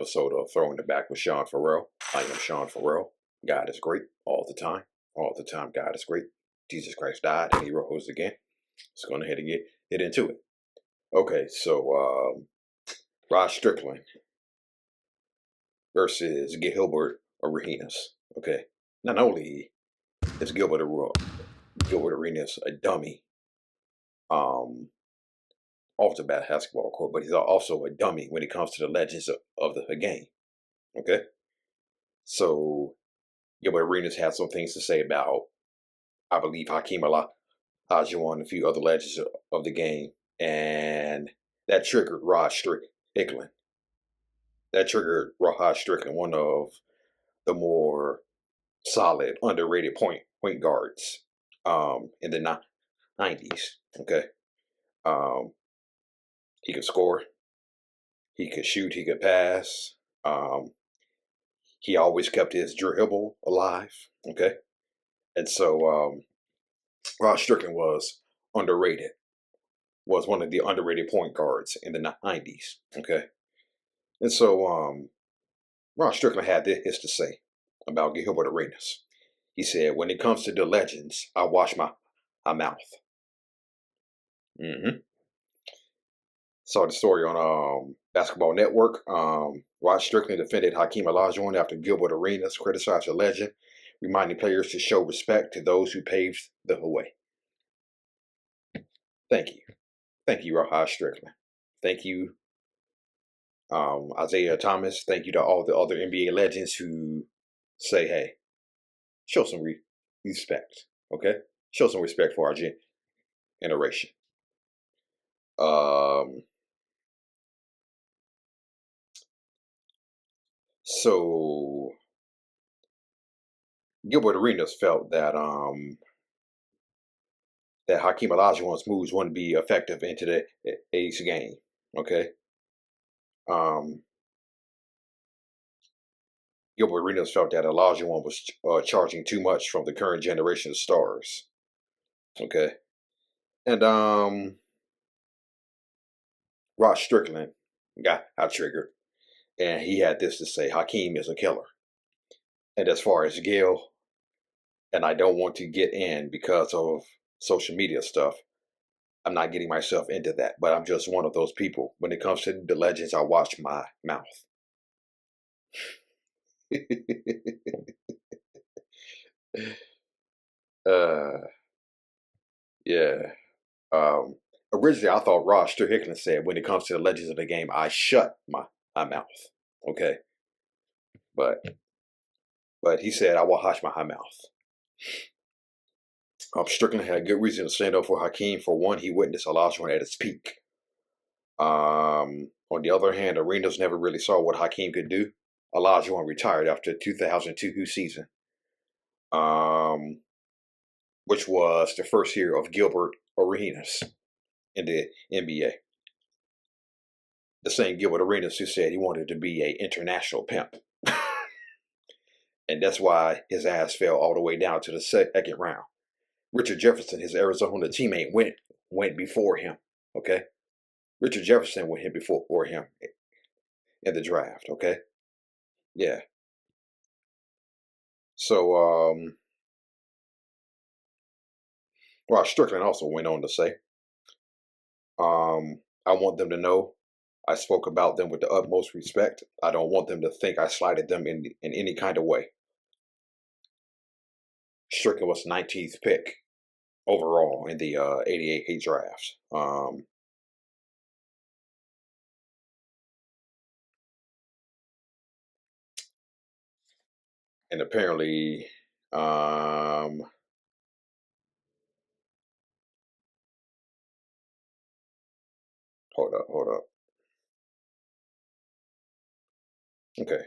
episode of Throwing the Back with Sean Farrell. I am Sean Farrell. God is great all the time. All the time, God is great. Jesus Christ died and he rose again. Let's go ahead and get into it. Okay, so Rod Strickland versus Gilbert Arenas. Okay, not only is Gilbert Arenas a dummy off the basketball court, but he's also a dummy when it comes to the legends of the game. Okay, so Gilbert Arenas had some things to say about, I believe, Hakeem Olajuwon and a few other legends of the game, and that triggered Rod Strickland. That triggered Rod Strickland, one of the more solid, underrated point guards in the 90s. Okay, he could score, he could shoot, he could pass. He always kept his dribble alive. Okay, and so Rod Strickland was underrated. Was one of the underrated point guards in the 90s. Okay, and so Rod Strickland had this to say about Gilbert Arenas. He said, "When it comes to the legends, I wash my mouth." Saw the story on Basketball Network. Rod Strickland defended Hakeem Olajuwon after Gilbert Arenas criticized the legend, reminding players to show respect to those who paved the way. Thank you, Rod Strickland. Thank you, Isaiah Thomas. Thank you to all the other NBA legends who say, "Hey, show some respect." Okay, show some respect for our generation. So Gilbert Arenas felt that that Hakeem Olajuwon's moves wouldn't be effective in today's game. Okay. Gilbert Arenas felt that Olajuwon was charging too much from the current generation of stars. Okay. And Rod Strickland got triggered, and he had this to say: Hakeem is a killer. And as far as Gil, and I don't want to get in because of social media stuff, I'm not getting myself into that, but I'm just one of those people. When it comes to the legends, I watch my mouth. Yeah. Originally, I thought Rod Strickland said, "When it comes to the legends of the game, I shut my mouth." Okay, but he said, "I will hush my mouth." Strickland had a good reason to stand up for Hakeem. For one, he witnessed Olajuwon at its peak. On the other hand, Arenas never really saw what Hakeem could do. Olajuwon retired after the 2002 season, which was the first year of Gilbert Arenas in the NBA. The same Gilbert Arenas who said he wanted to be an international pimp. And that's why his ass fell all the way down to the second round. Richard Jefferson, his Arizona teammate, went before him. Okay, Richard Jefferson went before him in the draft. Okay, yeah. So Rod Strickland also went on to say, "I want them to know I spoke about them with the utmost respect. I don't want them to think I slighted them in any kind of way." Strickland was 19th pick overall in the 88 draft. And apparently, hold up. Okay.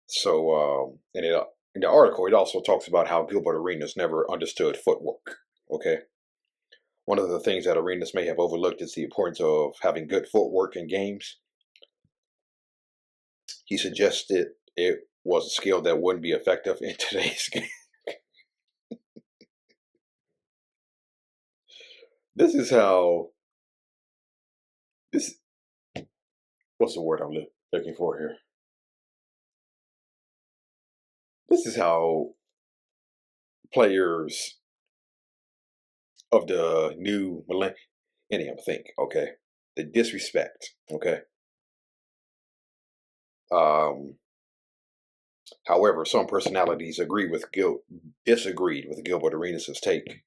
So in the article, it also talks about how Gilbert Arenas never understood footwork. Okay. One of the things that Arenas may have overlooked is the importance of having good footwork in games. He suggested it was a skill that wouldn't be effective in today's game. This is how this. What's the word I'm looking for here? This is how players of the new millennium think, okay? The disrespect, okay? However, some personalities disagreed with Gilbert Arenas' take.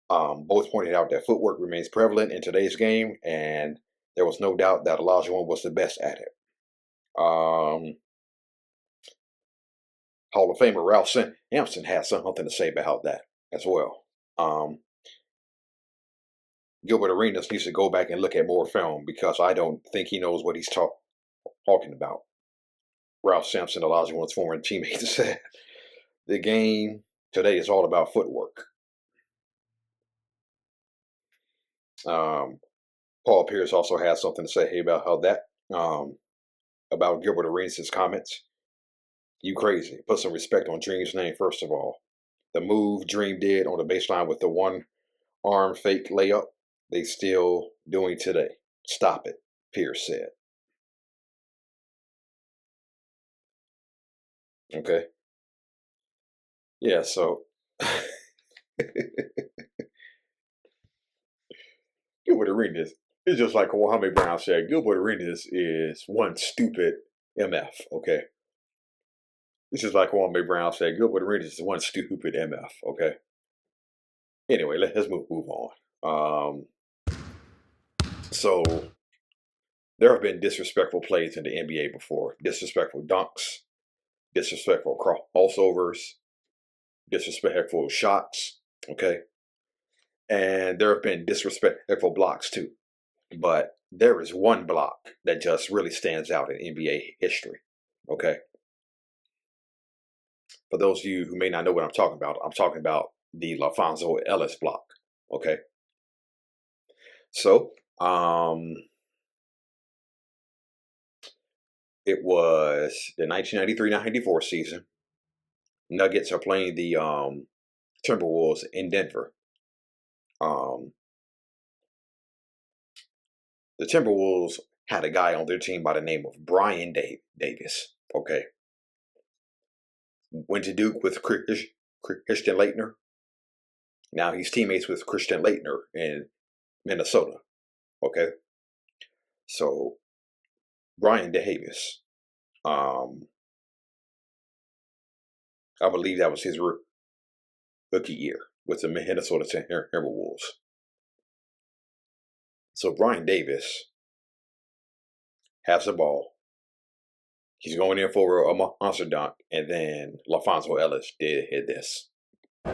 Both pointed out that footwork remains prevalent in today's game, and there was no doubt that Olajuwon was the best at it. Hall of Famer Ralph Sampson has something to say about that as well. Gilbert Arenas needs to go back and look at more film because I don't think he knows what he's talking about. Ralph Sampson, Olajuwon's former teammate, said, "The game today is all about footwork." Paul Pierce also has something to say about about Gilbert Arenas' comments. "You crazy. Put some respect on Dream's name, first of all. The move Dream did on the baseline with the one-arm fake layup, they still doing today. Stop it," Pierce said. Okay. Yeah, so Gilbert Arenas is just like Kwame Brown said. Gilbert Arenas is one stupid MF, okay? It's just like Kwame Brown said. Gilbert Arenas is one stupid MF, okay? Anyway, let's move on. So there have been disrespectful plays in the NBA before. Disrespectful dunks, disrespectful crossovers, disrespectful shots, okay? And there have been disrespectful blocks too. But there is one block that just really stands out in NBA history, okay? For those of you who may not know what I'm talking about the Laphonso Ellis block, okay? So, it was the 1993-94 season. Nuggets are playing the Timberwolves in Denver. The Timberwolves had a guy on their team by the name of Brian Davis, okay? Went to Duke with Christian Laettner. Now he's teammates with Christian Laettner in Minnesota, okay? So Brian Davis, I believe that was his rookie year with the Minnesota Timberwolves. So Brian Davis has the ball. He's going in for a monster dunk, and then Laphonso Ellis did this. Oh,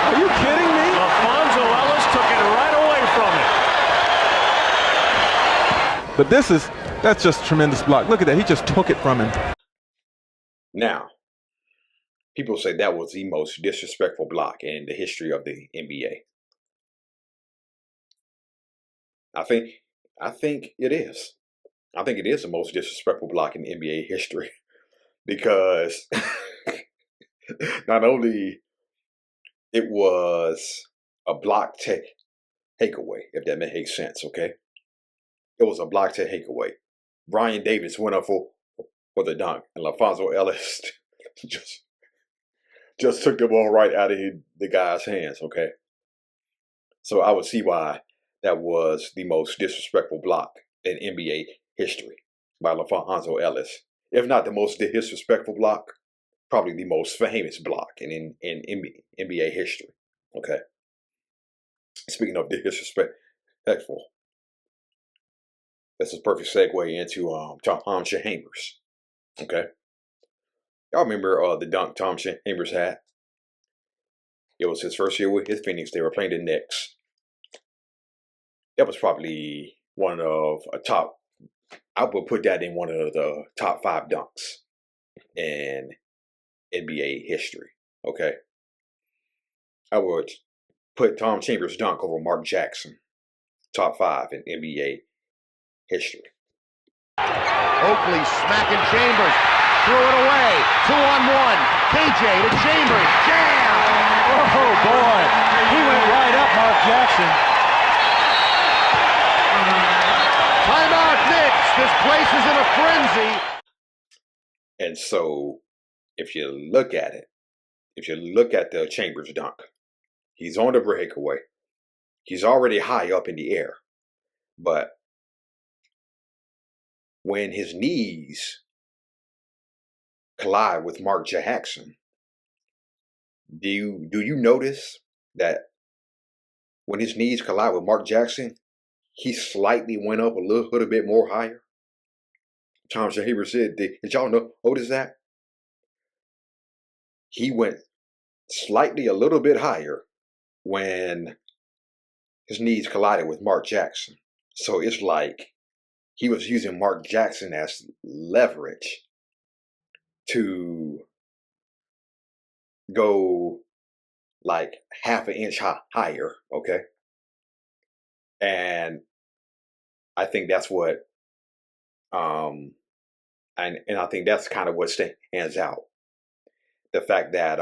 are you kidding me? Laphonso Ellis took it right away from him. But that's just a tremendous block. Look at that. He just took it from him. Now, people say that was the most disrespectful block in the history of the NBA. I think it is. I think it is the most disrespectful block in NBA history because not only it was a block takeaway, if that makes sense, okay? It was a block takeaway. Brian Davis went up for the dunk, and Laphonso Ellis just took the ball right out of the guy's hands, okay? So I would see why that was the most disrespectful block in NBA history by Laphonso Ellis. If not the most disrespectful block, probably the most famous block in NBA history, okay? Speaking of disrespectful, that's a perfect segue into Tom Chambers, okay? Y'all remember the dunk Tom Chambers had? It was his first year with his Phoenix. They were playing the Knicks. That was probably one of I would put that in one of the top 5 dunks in NBA history, okay? I would put Tom Chambers' dunk over Mark Jackson, top 5 in NBA history. Oakley smacking Chambers, threw it away, 2-on-1, KJ to Chambers, jam! Oh boy, he went right up Mark Jackson. Timeout Knicks, this play place is in a frenzy. And so, if you look at it, if you look at the Chambers dunk, he's on the breakaway. He's already high up in the air. But when his knees collide with Mark Jackson, do you notice that when his knees collide with Mark Jackson, he slightly went up a little bit more higher? Tom Shahaber said, did y'all notice that? He went slightly a little bit higher when his knees collided with Mark Jackson. So it's like he was using Mark Jackson as leverage to go like half an inch higher, okay? And I think that's what, and I think that's kind of what stands out. The fact that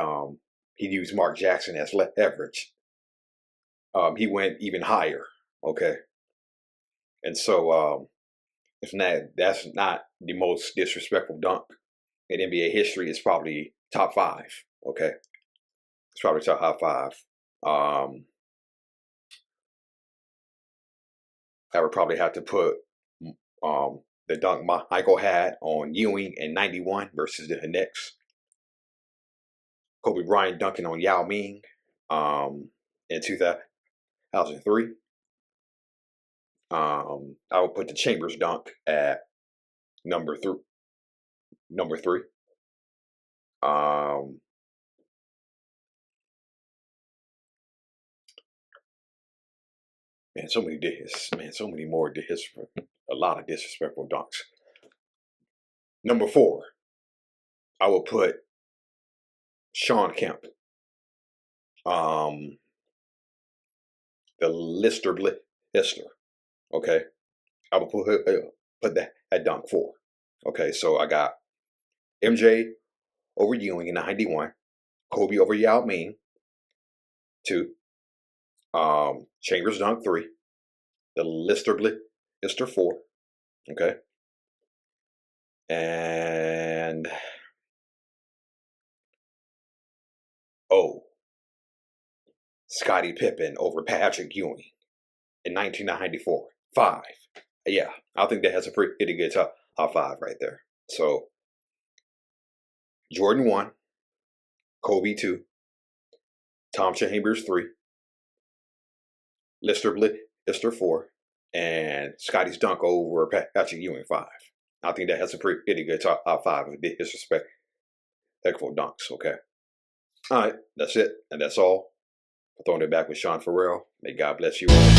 he used Mark Jackson as leverage. He went even higher, okay? And so that's not the most disrespectful dunk in NBA history. It's probably top 5, okay? It's probably top 5. I would probably have to put the dunk Michael had on Ewing in '91 versus the Knicks. Kobe Bryant dunking on Yao Ming in 2003. I would put the Chambers dunk at number 3. Man, so many more a lot of disrespectful dunks. Number 4, I will put Shawn Kemp. The Lister Blister. Okay. I will put that dunk 4. Okay, so I got MJ over Ewing in '91, Kobe over Yao Ming 2, Chambers dunk 3, the Lister Blister 4. Okay. And Scottie Pippen over Patrick Ewing in 1994. 5. Yeah, I think that has a pretty good top 5 right there. So, Jordan 1, Kobe 2, Tom Chambers 3, Lister 4, and Scottie's dunk over Patrick Ewing 5. I think that has a pretty good top 5 of disrespectful dunks, okay? All right, that's it, and that's all. I'm throwing it back with Sean Farrell. May God bless you all.